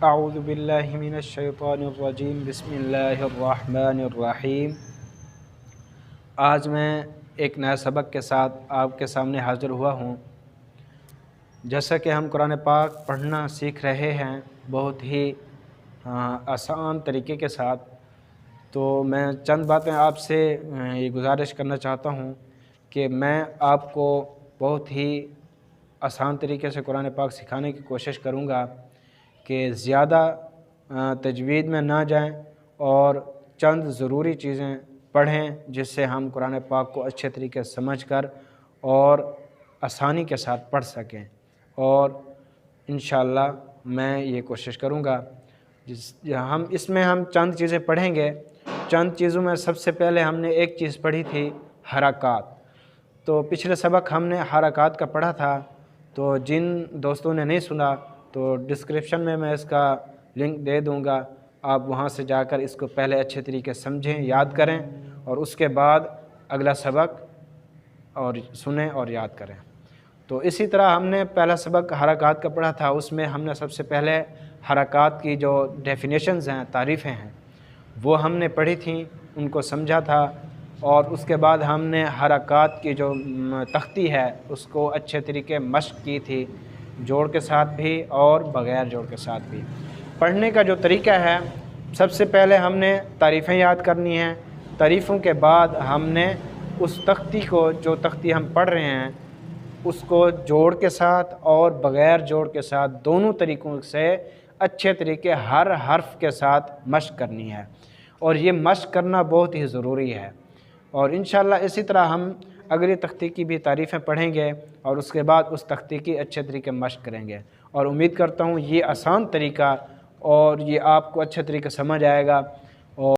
اعوذ باللہ من الشیطان الرجیم بسم اللہ الرحمن الرحیم۔ آج میں ایک نیا سبق کے ساتھ آپ کے سامنے حاضر ہوا ہوں۔ جیسا کہ ہم قرآن پاک پڑھنا سیکھ رہے ہیں بہت ہی آسان طریقے کے ساتھ، تو میں چند باتیں آپ سے یہ گزارش کرنا چاہتا ہوں کہ میں آپ کو بہت ہی آسان طریقے سے قرآن پاک سکھانے کی کوشش کروں گا کہ زیادہ تجوید میں نہ جائیں اور چند ضروری چیزیں پڑھیں جس سے ہم قرآن پاک کو اچھے طریقے سے سمجھ کر اور آسانی کے ساتھ پڑھ سکیں، اور انشاءاللہ میں یہ کوشش کروں گا۔ اس میں ہم چند چیزیں پڑھیں گے۔ چند چیزوں میں سب سے پہلے ہم نے ایک چیز پڑھی تھی، حرکات۔ تو پچھلے سبق ہم نے حرکات کا پڑھا تھا، تو جن دوستوں نے نہیں سنا تو ڈسکرپشن میں اس کا لنک دے دوں گا، آپ وہاں سے جا کر اس کو پہلے اچھے طریقے سے سمجھیں، یاد کریں، اور اس کے بعد اگلا سبق اور سنیں اور یاد کریں۔ تو اسی طرح ہم نے پہلا سبق حرکات کا پڑھا تھا، اس میں ہم نے سب سے پہلے حرکات کی جو ڈیفینیشنز ہیں، تعریفیں ہیں، وہ ہم نے پڑھی تھیں، ان کو سمجھا تھا، اور اس کے بعد ہم نے حرکات کی جو تختی ہے اس کو اچھے طریقے مشق کی تھی، جوڑ کے ساتھ بھی اور بغیر جوڑ کے ساتھ بھی۔ پڑھنے کا جو طریقہ ہے، سب سے پہلے ہم نے تعریفیں یاد کرنی ہیں، تعریفوں کے بعد ہم نے اس تختی کو، جو تختی ہم پڑھ رہے ہیں، اس کو جوڑ کے ساتھ اور بغیر جوڑ کے ساتھ دونوں طریقوں سے اچھے طریقے ہر حرف کے ساتھ مشق کرنی ہے، اور یہ مشق کرنا بہت ہی ضروری ہے۔ اور انشاءاللہ اسی طرح ہم اگلی تختی کی بھی تعریفیں پڑھیں گے اور اس کے بعد اس تختی کی اچھے طریقے مشق کریں گے، اور امید کرتا ہوں یہ آسان طریقہ اور یہ آپ کو اچھے طریقے سمجھ آئے گا،